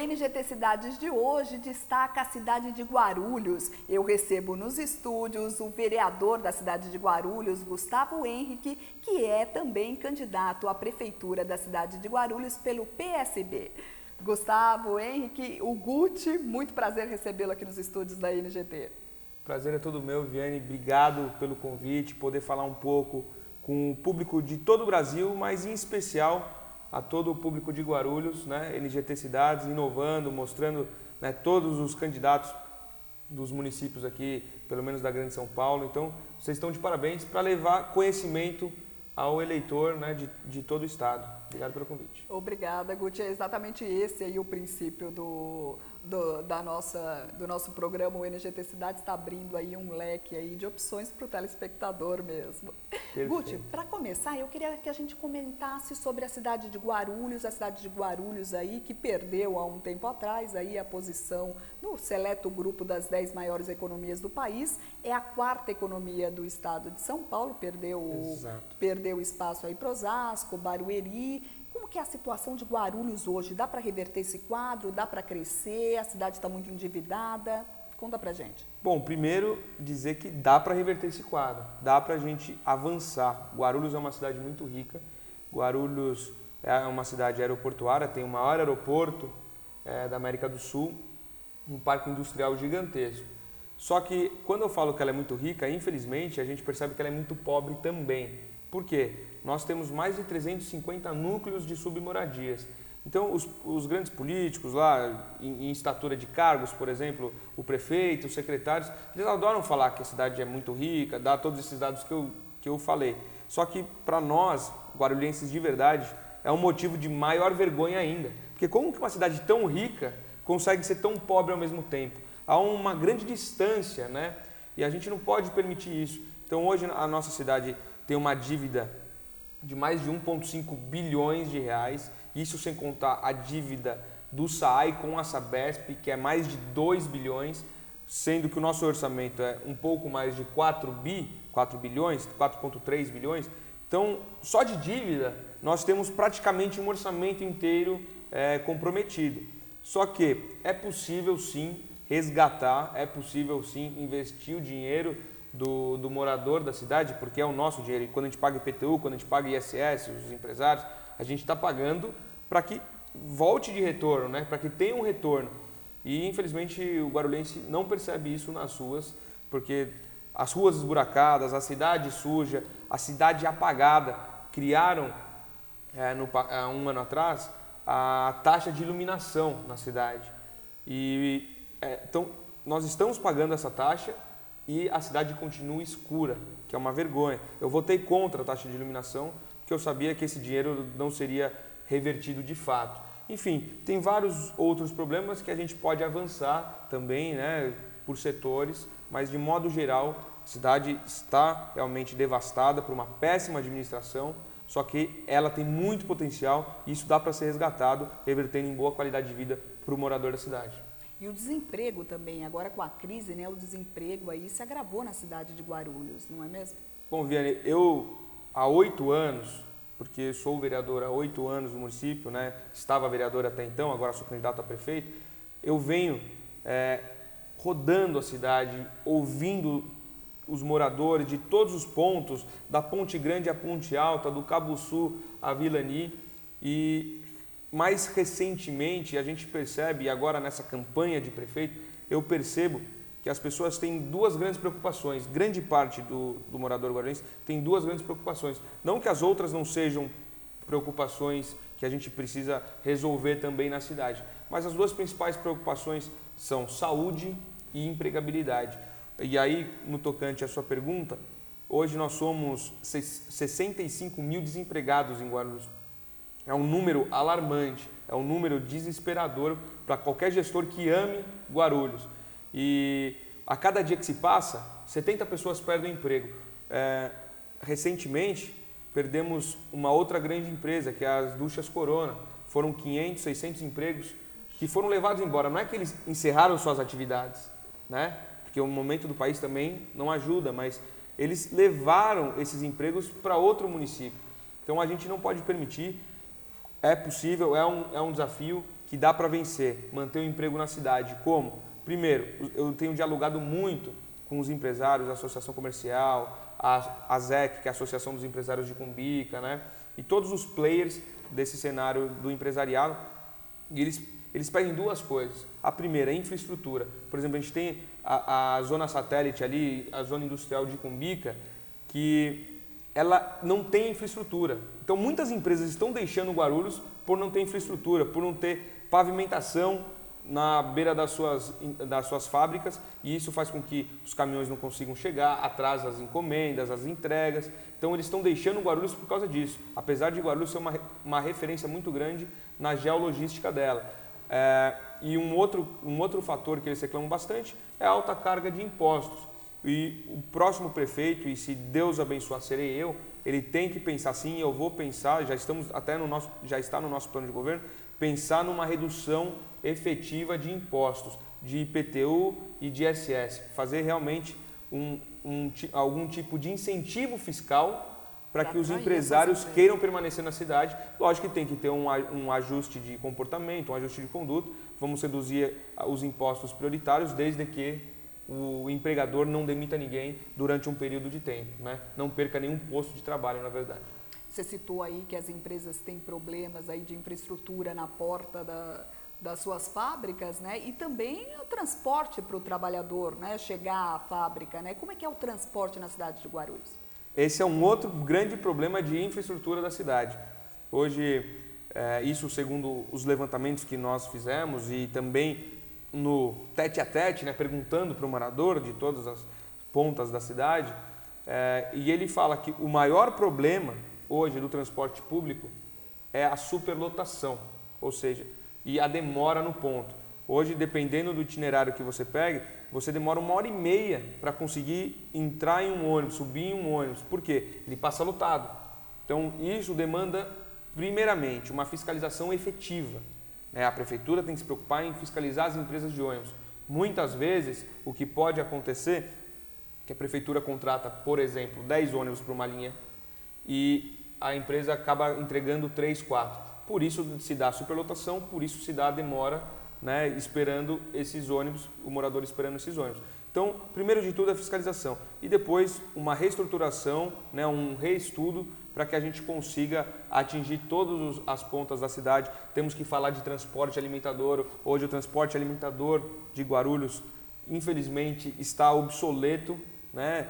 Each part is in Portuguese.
NGT Cidades de hoje destaca a cidade de Guarulhos. Eu recebo nos estúdios o vereador da cidade de Guarulhos, Gustavo Henrique, que é também candidato à prefeitura da cidade de Guarulhos pelo PSB. Gustavo Henrique, o Guti, muito prazer recebê-lo aqui nos estúdios da NGT. Prazer é todo meu, Viane. Obrigado pelo convite, poder falar um pouco com o público de todo o Brasil, mas em especial a todo o público de Guarulhos, né? NGT Cidades, inovando, mostrando, né, todos os candidatos dos municípios aqui, pelo menos da Grande São Paulo. Então, vocês estão de parabéns para levar conhecimento ao eleitor, né, de todo o estado. Obrigado pelo convite. Obrigada, Guti. É exatamente esse aí o princípio do nosso programa. O NGT Cidades está abrindo aí um leque aí de opções para o telespectador mesmo. Perfeito. Guti, para começar, eu queria que a gente comentasse sobre a cidade de Guarulhos aí que perdeu há um tempo atrás aí a posição no seleto grupo das 10 maiores economias do país. É a quarta economia do estado de São Paulo, perdeu espaço aí para Osasco, Barueri. Como que é a situação de Guarulhos hoje? Dá para reverter esse quadro? Dá para crescer? A cidade está muito endividada? Conta pra gente. Bom, primeiro dizer que dá para reverter esse quadro, dá para a gente avançar. Guarulhos é uma cidade muito rica, Guarulhos é uma cidade aeroportuária, tem o maior aeroporto da América do Sul, um parque industrial gigantesco. Só que quando eu falo que ela é muito rica, infelizmente a gente percebe que ela é muito pobre também. Por quê? Nós temos mais de 350 núcleos de submoradias. Então, os grandes políticos lá, em estatura de cargos, por exemplo, o prefeito, os secretários, eles adoram falar que a cidade é muito rica, dá todos esses dados que eu falei. Só que, para nós, guarulhenses de verdade, é um motivo de maior vergonha ainda. Porque como que uma cidade tão rica consegue ser tão pobre ao mesmo tempo? Há uma grande distância, né? E a gente não pode permitir isso. Então, hoje, a nossa cidade tem uma dívida de mais de 1,5 bilhões de reais, isso sem contar a dívida do SAAI com a Sabesp, que é mais de 2 bilhões, sendo que o nosso orçamento é um pouco mais de 4 bilhões, 4,3 bilhões. Então, só de dívida, nós temos praticamente um orçamento inteiro comprometido. Só que é possível sim resgatar, é possível sim investir o dinheiro do morador da cidade, porque é o nosso dinheiro. E quando a gente paga IPTU, quando a gente paga ISS, os empresários, a gente está pagando para que volte de retorno, né? Para que tenha um retorno. E infelizmente o guarulhense não percebe isso nas ruas, porque as ruas esburacadas, a cidade suja, a cidade apagada, criaram há um ano atrás a taxa de iluminação na cidade. Então nós estamos pagando essa taxa e a cidade continua escura, que é uma vergonha. Eu votei contra a taxa de iluminação, porque eu sabia que esse dinheiro não seria revertido de fato. Enfim, tem vários outros problemas que a gente pode avançar também, né, por setores, mas de modo geral, a cidade está realmente devastada por uma péssima administração, só que ela tem muito potencial e isso dá para ser resgatado, revertendo em boa qualidade de vida para o morador da cidade. E o desemprego também, agora com a crise, né, o desemprego aí se agravou na cidade de Guarulhos, não é mesmo? Bom, Viane, eu há 8 anos, porque sou vereador há 8 anos no município, né, estava vereador até então, agora sou candidato a prefeito, eu venho rodando a cidade, ouvindo os moradores de todos os pontos, da Ponte Grande à Ponte Alta, do Cabo Sul à Vilani, e mais recentemente a gente percebe, e agora nessa campanha de prefeito, eu percebo que as pessoas têm duas grandes preocupações, grande parte do morador guarulhense tem duas grandes preocupações. Não que as outras não sejam preocupações que a gente precisa resolver também na cidade, mas as duas principais preocupações são saúde e empregabilidade. E aí, no tocante à sua pergunta, hoje nós somos 65 mil desempregados em Guarulhos. É um número alarmante, é um número desesperador para qualquer gestor que ame Guarulhos. E a cada dia que se passa, 70 pessoas perdem o emprego. Recentemente, perdemos uma outra grande empresa, que é as Duchas Corona. Foram 500, 600 empregos que foram levados embora. Não é que eles encerraram suas atividades, né? Porque o momento do país também não ajuda, mas eles levaram esses empregos para outro município. Então a gente não pode permitir. É possível, é um desafio que dá para vencer, manter o emprego na cidade. Como? Primeiro, eu tenho dialogado muito com os empresários, a Associação Comercial, a ASEC, que é a Associação dos Empresários de Cumbica, né? E todos os players desse cenário do empresariado, e eles pedem duas coisas. A primeira é infraestrutura. Por exemplo, a gente tem a zona satélite ali, a zona industrial de Cumbica, que ela não tem infraestrutura. Então, muitas empresas estão deixando Guarulhos por não ter infraestrutura, por não ter pavimentação na beira das suas fábricas, e isso faz com que os caminhões não consigam chegar, atrasa as encomendas, as entregas. Então eles estão deixando Guarulhos por causa disso, apesar de Guarulhos ser uma referência muito grande na geologística dela. E um outro fator que eles reclamam bastante é a alta carga de impostos. E o próximo prefeito, e se Deus abençoar serei eu, ele tem que pensar, sim, eu vou pensar, já está no nosso plano de governo, pensar numa redução efetiva de impostos, de IPTU e de ISS, fazer realmente algum tipo de incentivo fiscal para que os empresários queiram permanecer na cidade. Lógico que tem que ter um ajuste de comportamento, um ajuste de conduta, vamos reduzir os impostos prioritários desde que o empregador não demita ninguém durante um período de tempo, né? Não perca nenhum posto de trabalho, na verdade. Você citou aí que as empresas têm problemas aí de infraestrutura na porta das suas fábricas, né? E também o transporte para o trabalhador, né? Chegar à fábrica, né? Como é que é o transporte na cidade de Guarulhos? Esse é um outro grande problema de infraestrutura da cidade. Hoje, isso segundo os levantamentos que nós fizemos e também no tete a tete, né? Perguntando para o morador de todas as pontas da cidade, e ele fala que o maior problema hoje do transporte público é a superlotação, ou seja, e a demora no ponto. Hoje, dependendo do itinerário que você pegue, você demora 1h30 para conseguir entrar em um ônibus, subir em um ônibus. Por quê? Ele passa lotado. Então, isso demanda, primeiramente, uma fiscalização efetiva. A prefeitura tem que se preocupar em fiscalizar as empresas de ônibus. Muitas vezes, o que pode acontecer é que a prefeitura contrata, por exemplo, 10 ônibus para uma linha e a empresa acaba entregando 3, 4. Por isso se dá a superlotação, por isso se dá a demora, né, esperando esses ônibus, o morador esperando esses ônibus. Então, primeiro de tudo a fiscalização e depois uma reestruturação, né, um reestudo para que a gente consiga atingir todas as pontas da cidade. Temos que falar de transporte alimentador. Hoje o transporte alimentador de Guarulhos, infelizmente, está obsoleto, né?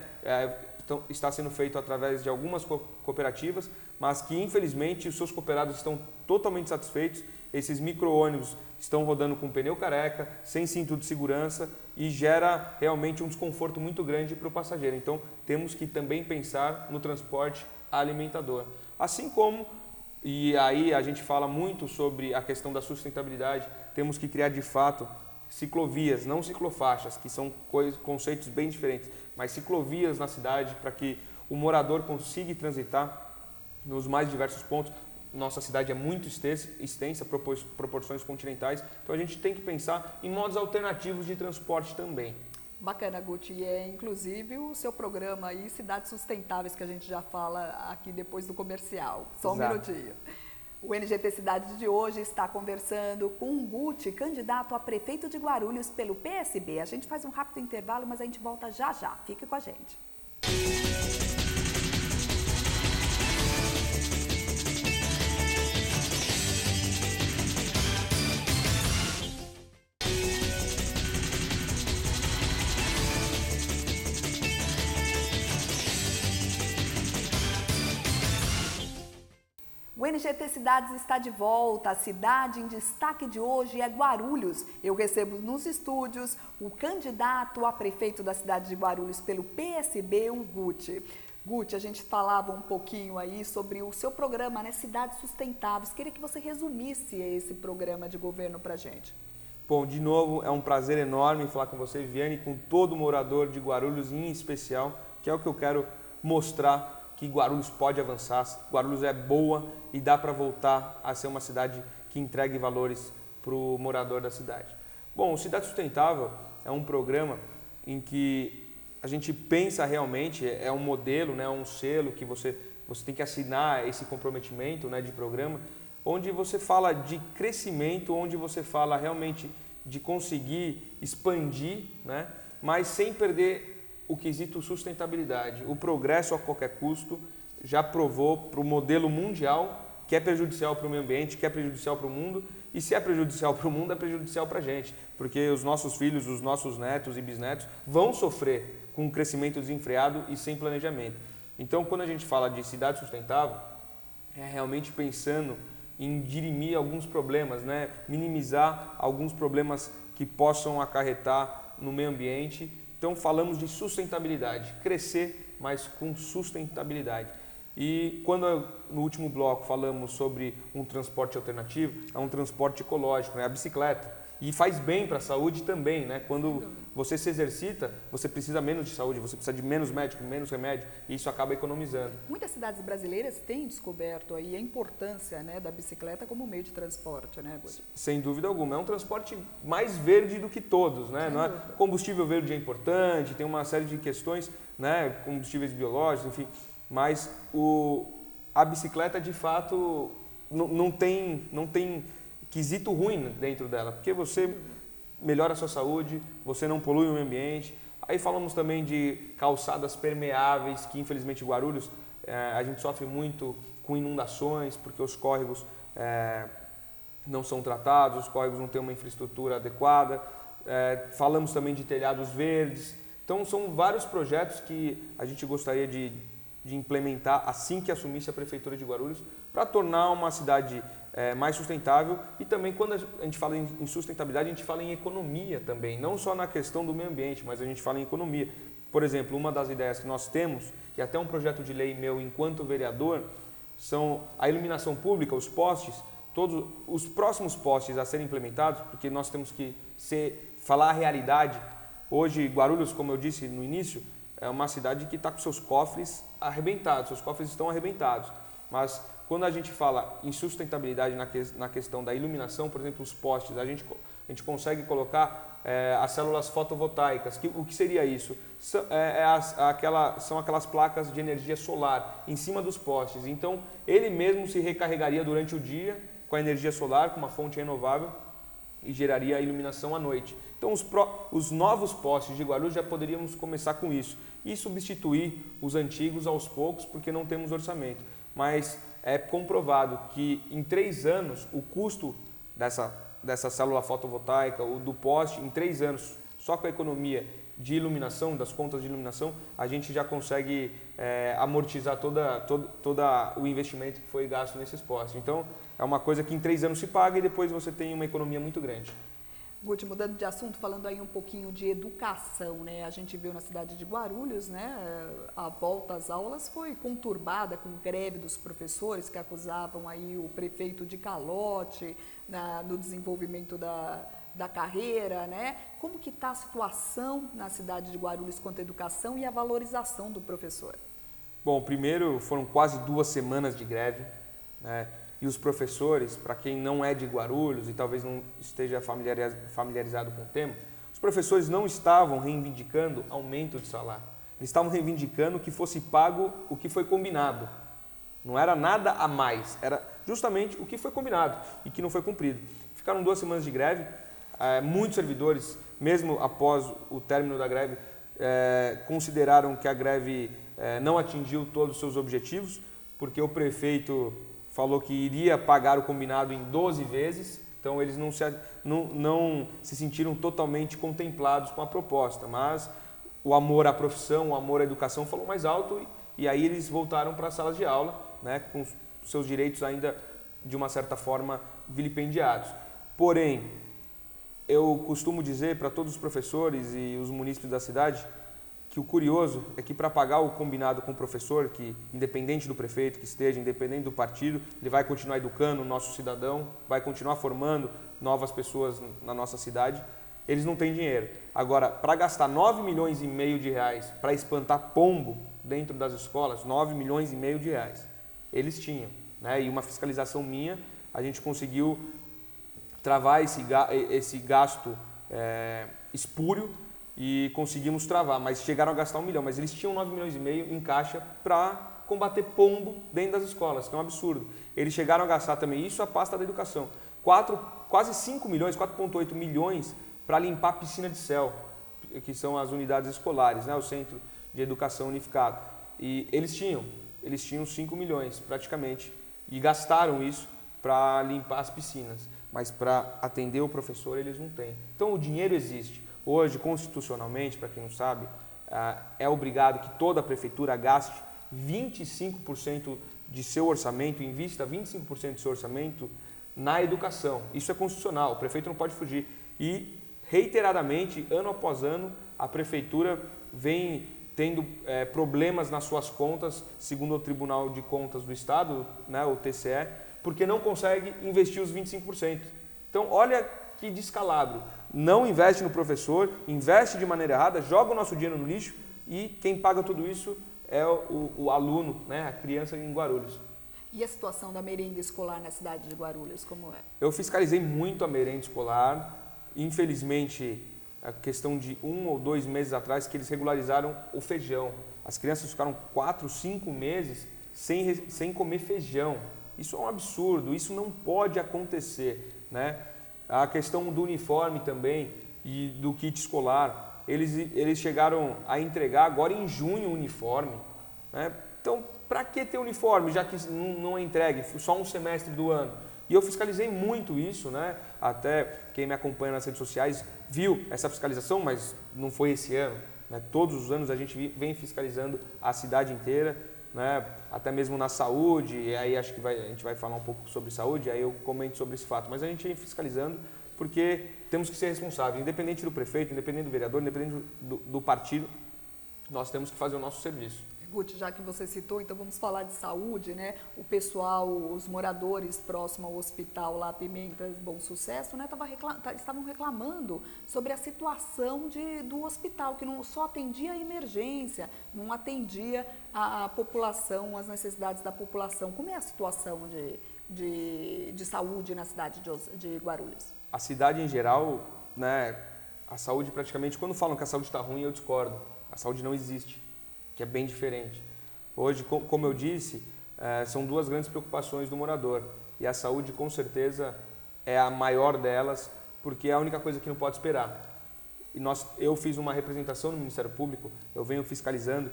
Está sendo feito através de algumas cooperativas, mas que infelizmente os seus cooperados estão totalmente satisfeitos. Esses micro-ônibus estão rodando com pneu careca, sem cinto de segurança e gera realmente um desconforto muito grande para o passageiro. Então temos que também pensar no transporte alimentador. Assim como, e aí a gente fala muito sobre a questão da sustentabilidade, temos que criar de fato ciclovias, não ciclofaixas, que são conceitos bem diferentes, mas ciclovias na cidade para que o morador consiga transitar nos mais diversos pontos. Nossa cidade é muito extensa, proporções continentais, então a gente tem que pensar em modos alternativos de transporte também. Bacana, Guti, e é inclusive o seu programa aí, Cidades Sustentáveis, que a gente já fala aqui depois do comercial. Só um minutinho. O NGT Cidade de hoje está conversando com o Guti, candidato a prefeito de Guarulhos pelo PSB. A gente faz um rápido intervalo, mas a gente volta já já. Fique com a gente. O NGT Cidades está de volta. A cidade em destaque de hoje é Guarulhos. Eu recebo nos estúdios o candidato a prefeito da cidade de Guarulhos pelo PSB, o Guti. Guti, a gente falava um pouquinho aí sobre o seu programa, né, Cidades Sustentáveis. Queria que você resumisse esse programa de governo para a gente. Bom, de novo, é um prazer enorme falar com você, Viviane, e com todo morador de Guarulhos em especial, que é o que eu quero mostrar, que Guarulhos pode avançar, Guarulhos é boa e dá para voltar a ser uma cidade que entregue valores para o morador da cidade. Bom, o Cidade Sustentável é um programa em que a gente pensa realmente, é um modelo, né, um selo que você tem que assinar esse comprometimento, né, de programa, onde você fala de crescimento, onde você fala realmente de conseguir expandir, né? Mas sem perder o quesito sustentabilidade. O progresso a qualquer custo já provou para o modelo mundial que é prejudicial para o meio ambiente, que é prejudicial para o mundo, e se é prejudicial para o mundo, é prejudicial para a gente, porque os nossos filhos, os nossos netos e bisnetos vão sofrer com um crescimento desenfreado e sem planejamento. Então, quando a gente fala de cidade sustentável, é realmente pensando em dirimir alguns problemas, né? Minimizar alguns problemas que possam acarretar no meio ambiente. Então, falamos de sustentabilidade, crescer, mas com sustentabilidade. E quando no último bloco falamos sobre um transporte alternativo, é um transporte ecológico, né? A bicicleta. E faz bem para a saúde também, né? Quando você se exercita, você precisa menos de saúde, você precisa de menos médico, menos remédio, e isso acaba economizando. Muitas cidades brasileiras têm descoberto aí a importância, né, da bicicleta como meio de transporte, né, Guti? Sem dúvida alguma. É um transporte mais verde do que todos, né? Não é? Combustível verde é importante, tem uma série de questões, né? Combustíveis biológicos, enfim. Mas a bicicleta, de fato, não tem quesito ruim dentro dela, porque você melhora a sua saúde, você não polui o meio ambiente. Aí falamos também de calçadas permeáveis, que infelizmente em Guarulhos a gente sofre muito com inundações, porque os córregos não são tratados, os córregos não têm uma infraestrutura adequada. Falamos também de telhados verdes. Então são vários projetos que a gente gostaria de implementar assim que assumisse a Prefeitura de Guarulhos, para tornar uma cidade mais sustentável. E também, quando a gente fala em sustentabilidade, a gente fala em economia também, não só na questão do meio ambiente, mas a gente fala em economia. Por exemplo, uma das ideias que nós temos, e até um projeto de lei meu enquanto vereador, são a iluminação pública, os postes, todos os próximos postes a serem implementados, porque nós temos que falar a realidade. Hoje, Guarulhos, como eu disse no início, é uma cidade que está com seus cofres arrebentados, seus cofres estão arrebentados. Mas quando a gente fala em sustentabilidade na questão da iluminação, por exemplo, os postes, a gente consegue colocar as células fotovoltaicas. O que seria isso? São aquelas placas de energia solar em cima dos postes. Então, ele mesmo se recarregaria durante o dia com a energia solar, com uma fonte renovável, e geraria a iluminação à noite. Então, os novos postes de Guarulhos já poderíamos começar com isso e substituir os antigos aos poucos, porque não temos orçamento. Mas é comprovado que em 3 anos o custo dessa célula fotovoltaica ou do poste, em 3 anos, só com a economia de iluminação, das contas de iluminação, a gente já consegue amortizar todo o investimento que foi gasto nesses postes. Então, é uma coisa que em 3 anos se paga e depois você tem uma economia muito grande. Guti, mudando de assunto, falando aí um pouquinho de educação, né? A gente viu na cidade de Guarulhos, né? A volta às aulas foi conturbada com greve dos professores que acusavam aí o prefeito de calote no desenvolvimento da carreira, né? Como que está a situação na cidade de Guarulhos quanto à educação e a valorização do professor? Bom, primeiro foram quase 2 semanas de greve, né? E os professores, para quem não é de Guarulhos e talvez não esteja familiarizado com o tema, os professores não estavam reivindicando aumento de salário. Eles estavam reivindicando que fosse pago o que foi combinado. Não era nada a mais, era justamente o que foi combinado e que não foi cumprido. Ficaram 2 semanas de greve, muitos servidores, mesmo após o término da greve, consideraram que a greve não atingiu todos os seus objetivos, porque o prefeito falou que iria pagar o combinado em 12 vezes, então eles não se sentiram totalmente contemplados com a proposta, mas o amor à profissão, o amor à educação falou mais alto e aí eles voltaram para as salas de aula, né, com seus direitos ainda de uma certa forma vilipendiados. Porém, eu costumo dizer para todos os professores e os munícipes da cidade que o curioso é que para pagar o combinado com o professor, que independente do prefeito que esteja, independente do partido, ele vai continuar educando o nosso cidadão, vai continuar formando novas pessoas na nossa cidade, eles não têm dinheiro. Agora, para gastar 9,5 milhões de reais para espantar pombo dentro das escolas, 9,5 milhões de reais, eles tinham, né? E uma fiscalização minha, a gente conseguiu travar esse gasto espúrio e conseguimos travar, mas chegaram a gastar 1 milhão, mas eles tinham 9 milhões e meio em caixa para combater pombo dentro das escolas, que é um absurdo. Eles chegaram a gastar também, isso a pasta da educação, quase 5 milhões, 4,8 milhões para limpar a piscina de céu, que são as unidades escolares, né, o Centro de Educação Unificado. E eles tinham 5 milhões praticamente e gastaram isso para limpar as piscinas, mas para atender o professor eles não têm. Então o dinheiro existe. Hoje, constitucionalmente, para quem não sabe, é obrigado que toda a prefeitura gaste 25% de seu orçamento, invista 25% do seu orçamento na educação. Isso é constitucional, o prefeito não pode fugir. E, reiteradamente, ano após ano, a prefeitura vem tendo problemas nas suas contas, segundo o Tribunal de Contas do Estado, né, o TCE, porque não consegue investir os 25%. Então, olha que descalabro. Não investe no professor, investe de maneira errada, joga o nosso dinheiro no lixo e quem paga tudo isso é o aluno, né, a criança em Guarulhos. E a situação da merenda escolar na cidade de Guarulhos, como é? Eu fiscalizei muito a merenda escolar. Infelizmente, a questão de 1 ou 2 meses atrás que eles regularizaram o feijão. As crianças ficaram 4, 5 meses sem comer feijão. Isso é um absurdo, isso não pode acontecer, né? A questão do uniforme também e do kit escolar, eles chegaram a entregar agora em junho o uniforme, né? Então, para que ter uniforme, já que não é entregue, só um semestre do ano? E eu fiscalizei muito isso, né? Até quem me acompanha nas redes sociais viu essa fiscalização, mas não foi esse ano, né? Todos os anos a gente vem fiscalizando a cidade inteira, né? Até mesmo na saúde, e aí acho que a gente vai falar um pouco sobre saúde, aí eu comento sobre esse fato, mas a gente vem fiscalizando porque temos que ser responsáveis, independente do prefeito, independente do vereador, independente do partido, nós temos que fazer o nosso serviço. Guti, já que você citou, então vamos falar de saúde, né? O pessoal, os moradores próximo ao hospital lá, Pimentas, Bom Sucesso, né? Estavam reclamando sobre a situação do hospital, que não só atendia a emergência, não atendia a população, as necessidades da população. Como é a situação de saúde na cidade de Guarulhos? A cidade em geral, né? A saúde praticamente, quando falam que a saúde está ruim, eu discordo. A saúde não existe, que é bem diferente. Hoje, como eu disse, são 2 grandes preocupações do morador e a saúde com certeza é a maior delas, porque é a única coisa que não pode esperar. E eu fiz uma representação no Ministério Público, eu venho fiscalizando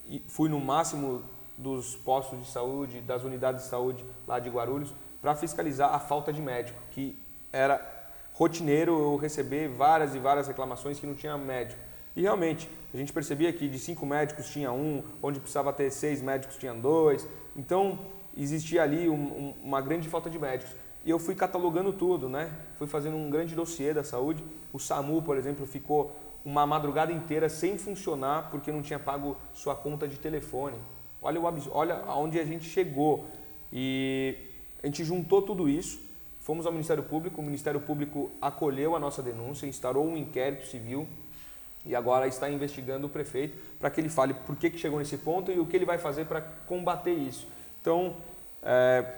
e fui no máximo dos postos de saúde, das unidades de saúde lá de Guarulhos, para fiscalizar a falta de médico, que era rotineiro eu receber várias e várias reclamações que não tinha médico. E realmente, a gente percebia que de 5 médicos tinha 1, onde precisava ter 6 médicos tinha 2. Então, existia ali uma grande falta de médicos. E eu fui catalogando tudo, né? Fui fazendo um grande dossiê da saúde. O SAMU, por exemplo, ficou uma madrugada inteira sem funcionar porque não tinha pago sua conta de telefone. Olha aonde a gente chegou. E a gente juntou tudo isso, fomos ao Ministério Público, o Ministério Público acolheu a nossa denúncia, instaurou um inquérito civil, e agora está investigando o prefeito para que ele fale por que chegou nesse ponto e o que ele vai fazer para combater isso. Então,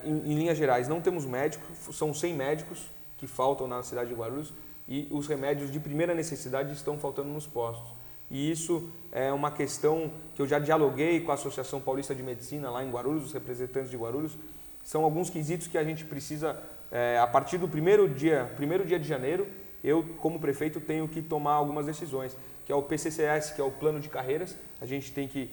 em linhas gerais, não temos médicos, são 100 médicos que faltam na cidade de Guarulhos e os remédios de primeira necessidade estão faltando nos postos. E isso é uma questão que eu já dialoguei com a Associação Paulista de Medicina lá em Guarulhos, os representantes de Guarulhos. São alguns quesitos que a gente precisa, a partir do primeiro dia de janeiro, eu, como prefeito, tenho que tomar algumas decisões, que é o PCCS, que é o plano de carreiras. A gente tem que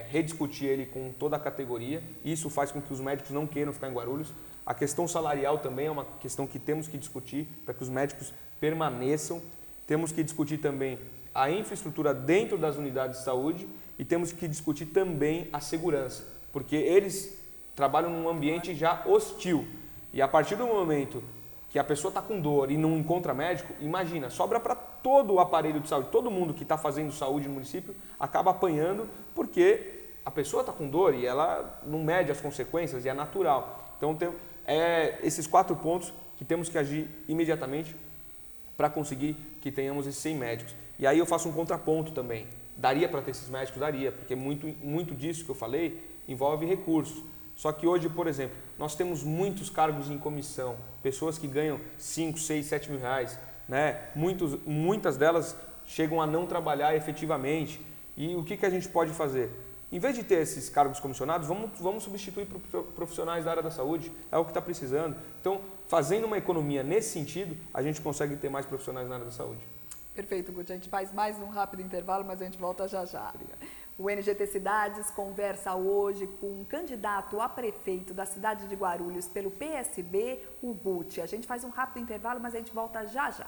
rediscutir ele com toda a categoria. Isso faz com que os médicos não queiram ficar em Guarulhos. A questão salarial também é uma questão que temos que discutir para que os médicos permaneçam. Temos que discutir também a infraestrutura dentro das unidades de saúde e temos que discutir também a segurança, porque eles trabalham num ambiente já hostil. E a partir do momento que a pessoa está com dor e não encontra médico, imagina, sobra para todo o aparelho de saúde, todo mundo que está fazendo saúde no município acaba apanhando porque a pessoa está com dor e ela não mede as consequências e é natural. Então, esses 4 pontos que temos que agir imediatamente para conseguir que tenhamos esses 100 médicos. E aí eu faço um contraponto também. Daria para ter esses médicos? Daria, porque muito disso que eu falei envolve recursos. Só que hoje, por exemplo, nós temos muitos cargos em comissão, pessoas que ganham 5, 6, 7 mil reais, né? Muitas delas chegam a não trabalhar efetivamente. E o que a gente pode fazer? Em vez de ter esses cargos comissionados, vamos substituir por profissionais da área da saúde, é o que está precisando. Então, fazendo uma economia nesse sentido, a gente consegue ter mais profissionais na área da saúde. Perfeito, Guti. A gente faz mais um rápido intervalo, mas a gente volta já já. O NGT Cidades conversa hoje com um candidato a prefeito da cidade de Guarulhos pelo PSB, o Guti. A gente faz um rápido intervalo, mas a gente volta já já.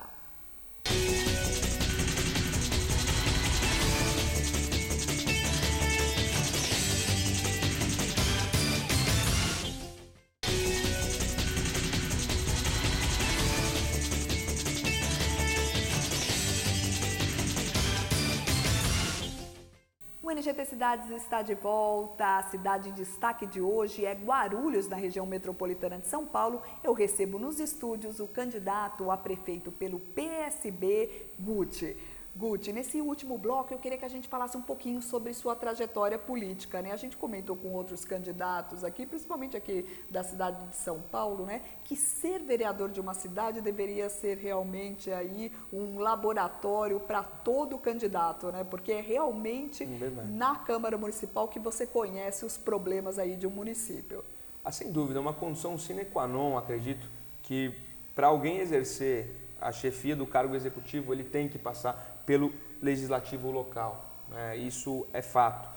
O NGT Cidades está de volta. A cidade em destaque de hoje é Guarulhos, na região metropolitana de São Paulo. Eu recebo nos estúdios o candidato a prefeito pelo PSB, Guti. Guti, nesse último bloco eu queria que a gente falasse um pouquinho sobre sua trajetória política, né? A gente comentou com outros candidatos aqui, principalmente aqui da cidade de São Paulo, né? Que ser vereador de uma cidade deveria ser realmente aí um laboratório para todo candidato, né? Porque é realmente na Câmara Municipal que você conhece os problemas aí de um município. Sem dúvida, é uma condição sine qua non, acredito, que para alguém exercer a chefia do cargo executivo, ele tem que passar pelo legislativo local, né? Isso é fato.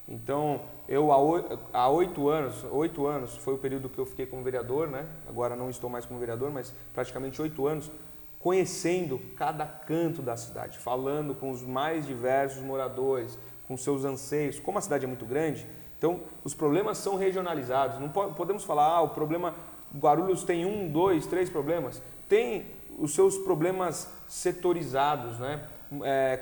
Então, eu há 8 anos foi o período que eu fiquei como vereador, né? Agora não estou mais como vereador, mas praticamente 8 anos, conhecendo cada canto da cidade, falando com os mais diversos moradores, com seus anseios. Como a cidade é muito grande, então os problemas são regionalizados. Não podemos falar, o problema Guarulhos tem 1, 2, 3 problemas. Tem os seus problemas setorizados, né?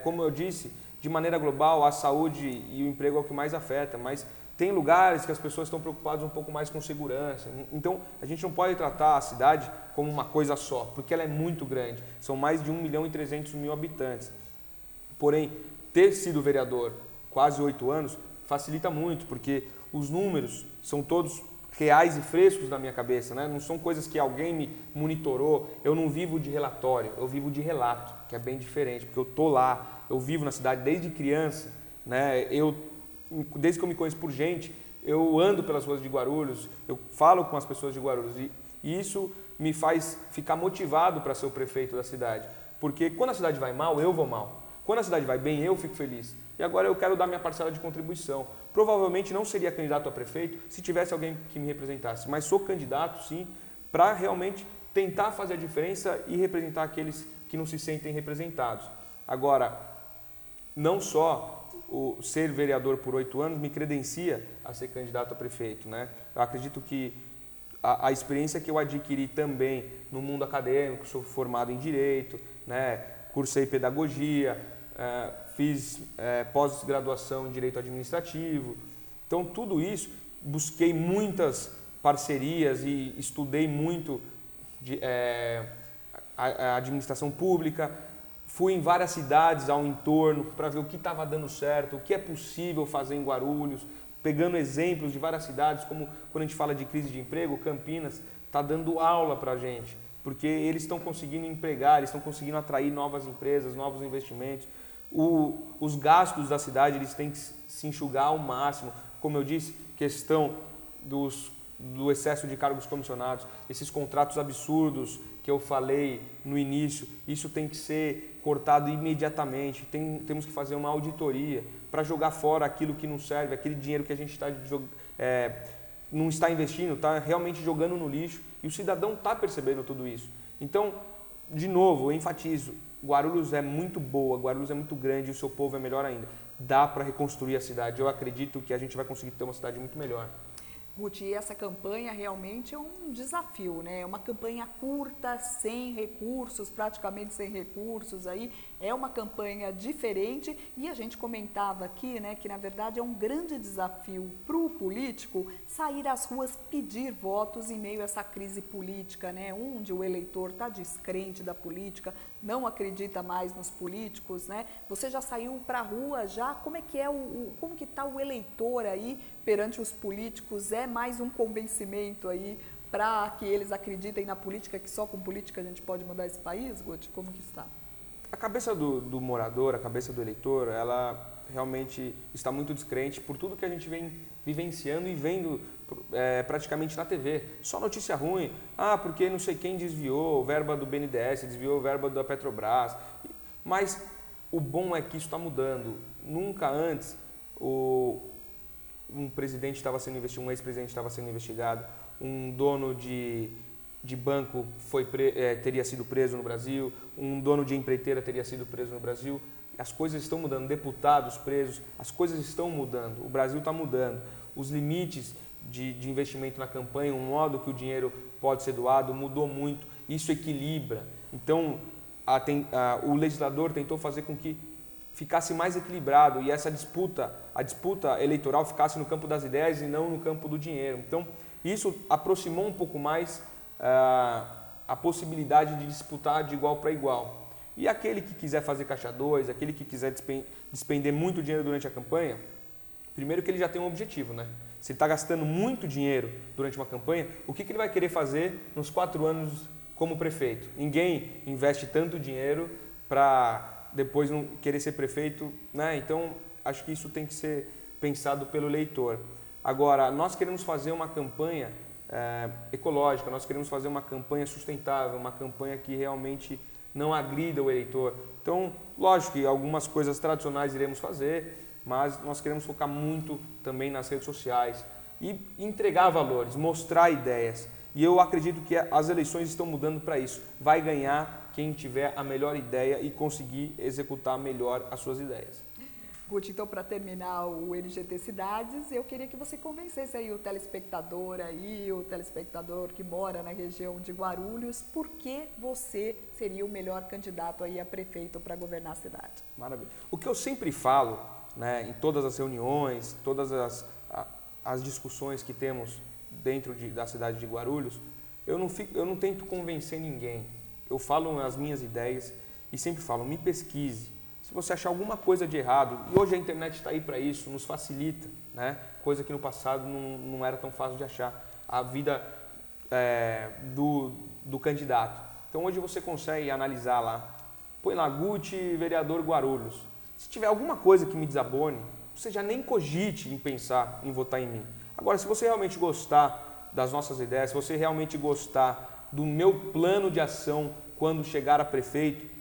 Como eu disse, de maneira global, a saúde e o emprego é o que mais afeta, mas tem lugares que as pessoas estão preocupadas um pouco mais com segurança. Então, a gente não pode tratar a cidade como uma coisa só, porque ela é muito grande. São mais de 1.300.000 habitantes. Porém, ter sido vereador quase 8 anos facilita muito, porque os números são todos reais e frescos na minha cabeça, né? Não são coisas que alguém me monitorou. Eu não vivo de relatório, eu vivo de relato, que é bem diferente, porque eu tô lá, eu vivo na cidade desde criança, né? Desde que eu me conheço por gente, eu ando pelas ruas de Guarulhos, eu falo com as pessoas de Guarulhos e isso me faz ficar motivado para ser o prefeito da cidade, porque quando a cidade vai mal, eu vou mal. Quando a cidade vai bem, eu fico feliz. E agora eu quero dar minha parcela de contribuição. Provavelmente não seria candidato a prefeito se tivesse alguém que me representasse, mas sou candidato sim para realmente tentar fazer a diferença e representar aqueles que não se sentem representados. Agora, não só o ser vereador por 8 anos me credencia a ser candidato a prefeito, né? Eu acredito que a experiência que eu adquiri também no mundo acadêmico, sou formado em Direito, né? Cursei Pedagogia, fiz pós-graduação em Direito Administrativo. Então, tudo isso, busquei muitas parcerias e estudei muito a administração pública. Fui em várias cidades ao entorno para ver o que estava dando certo, o que é possível fazer em Guarulhos, pegando exemplos de várias cidades, como quando a gente fala de crise de emprego, Campinas está dando aula para a gente, porque eles estão conseguindo empregar, eles estão conseguindo atrair novas empresas, novos investimentos. Os gastos da cidade eles têm que se enxugar ao máximo. Como eu disse, questão do excesso de cargos comissionados, esses contratos absurdos que eu falei no início, isso tem que ser cortado imediatamente. Temos que fazer uma auditoria para jogar fora aquilo que não serve, aquele dinheiro que a gente não está investindo, está realmente jogando no lixo, e o cidadão está percebendo tudo isso. Então, de novo, eu enfatizo, Guarulhos é muito boa, Guarulhos é muito grande e o seu povo é melhor ainda. Dá para reconstruir a cidade. Eu acredito que a gente vai conseguir ter uma cidade muito melhor. Guti, essa campanha realmente é um desafio, né? É uma campanha curta, sem recursos, praticamente sem recursos aí. É uma campanha diferente e a gente comentava aqui, né, que na verdade é um grande desafio para o político sair às ruas pedir votos em meio a essa crise política, né? Onde o eleitor está descrente da política, não acredita mais nos políticos, né? Você já saiu para a rua já? Como é que como que está o eleitor aí perante os políticos? É mais um convencimento aí para que eles acreditem na política, que só com política a gente pode mudar esse país, Guti? Como que está? a cabeça do morador, a cabeça do eleitor, ela realmente está muito descrente por tudo que a gente vem vivenciando e vendo praticamente na TV. Só notícia ruim. Ah, porque não sei quem desviou verba do BNDES, desviou verba da Petrobras. Mas o bom é que isso está mudando. Nunca antes um presidente estava sendo investigado, um ex-presidente estava sendo investigado, um dono de banco teria sido preso no Brasil, um dono de empreiteira teria sido preso no Brasil. As coisas estão mudando, deputados presos, as coisas estão mudando, o Brasil está mudando. Os limites de investimento na campanha, o modo que o dinheiro pode ser doado mudou muito, isso equilibra. Então, o legislador tentou fazer com que ficasse mais equilibrado e a disputa eleitoral ficasse no campo das ideias e não no campo do dinheiro. Então, isso aproximou um pouco mais a possibilidade de disputar de igual para igual. E aquele que quiser fazer caixa 2, aquele que quiser despender muito dinheiro durante a campanha, primeiro que ele já tem um objetivo, né? Se ele está gastando muito dinheiro durante uma campanha, o que ele vai querer fazer nos 4 anos como prefeito? Ninguém investe tanto dinheiro para depois não querer ser prefeito, né? Então, acho que isso tem que ser pensado pelo eleitor. Agora, nós queremos fazer uma campanha ecológica, nós queremos fazer uma campanha sustentável, uma campanha que realmente não agrida o eleitor. Então, lógico que algumas coisas tradicionais iremos fazer, mas nós queremos focar muito também nas redes sociais e entregar valores, mostrar ideias. E eu acredito que as eleições estão mudando para isso. Vai ganhar quem tiver a melhor ideia e conseguir executar melhor as suas ideias. Guti, então, para terminar o NGT Cidades, eu queria que você convencesse aí o telespectador que mora na região de Guarulhos, por que você seria o melhor candidato aí a prefeito para governar a cidade. Maravilha. O que eu sempre falo, né, em todas as reuniões, todas as discussões que temos dentro da cidade de Guarulhos, eu não tento convencer ninguém. Eu falo as minhas ideias e sempre falo, me pesquise. Se você achar alguma coisa de errado, e hoje a internet está aí para isso, nos facilita, né? Coisa que no passado não era tão fácil de achar, a vida do candidato. Então hoje você consegue analisar lá, põe lá Guti, vereador Guarulhos. Se tiver alguma coisa que me desabone, você já nem cogite em pensar em votar em mim. Agora, se você realmente gostar das nossas ideias, se você realmente gostar do meu plano de ação quando chegar a prefeito,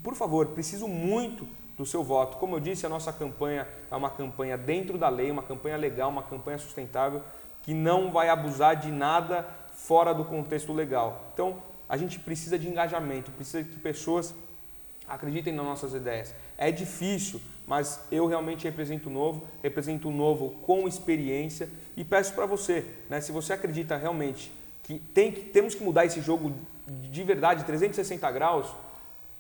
por favor, preciso muito do seu voto. Como eu disse, a nossa campanha é uma campanha dentro da lei, uma campanha legal, uma campanha sustentável, que não vai abusar de nada fora do contexto legal. Então, a gente precisa de engajamento, precisa que pessoas acreditem nas nossas ideias. É difícil, mas eu realmente represento o novo com experiência e peço para você, né, se você acredita realmente que temos que mudar esse jogo de verdade, 360 graus,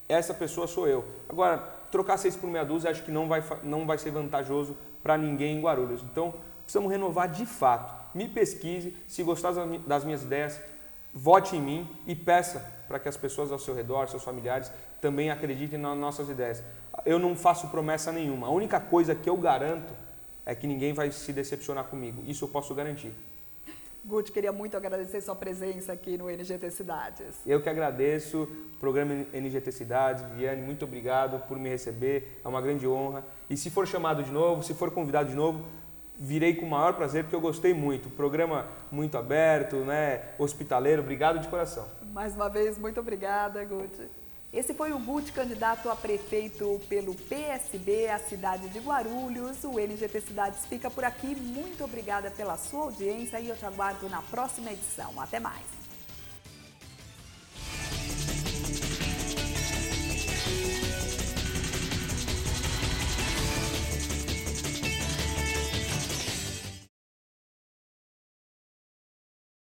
essa pessoa sou eu. Agora, trocar 6 por meia dúzia, acho que não vai ser vantajoso para ninguém em Guarulhos. Então, precisamos renovar de fato. Me pesquise, se gostar das minhas ideias, vote em mim e peça para que as pessoas ao seu redor, seus familiares, também acreditem nas nossas ideias. Eu não faço promessa nenhuma. A única coisa que eu garanto é que ninguém vai se decepcionar comigo. Isso eu posso garantir. Guti, queria muito agradecer sua presença aqui no NGT Cidades. Eu que agradeço, programa NGT Cidades. Viane, muito obrigado por me receber, é uma grande honra. E se for chamado de novo, se for convidado de novo, virei com o maior prazer, porque eu gostei muito. Programa muito aberto, né? Hospitaleiro, obrigado de coração. Mais uma vez, muito obrigada, Guti. Esse foi o Guti, candidato a prefeito pelo PSB, a cidade de Guarulhos. O NGT Cidades fica por aqui. Muito obrigada pela sua audiência e eu te aguardo na próxima edição. Até mais!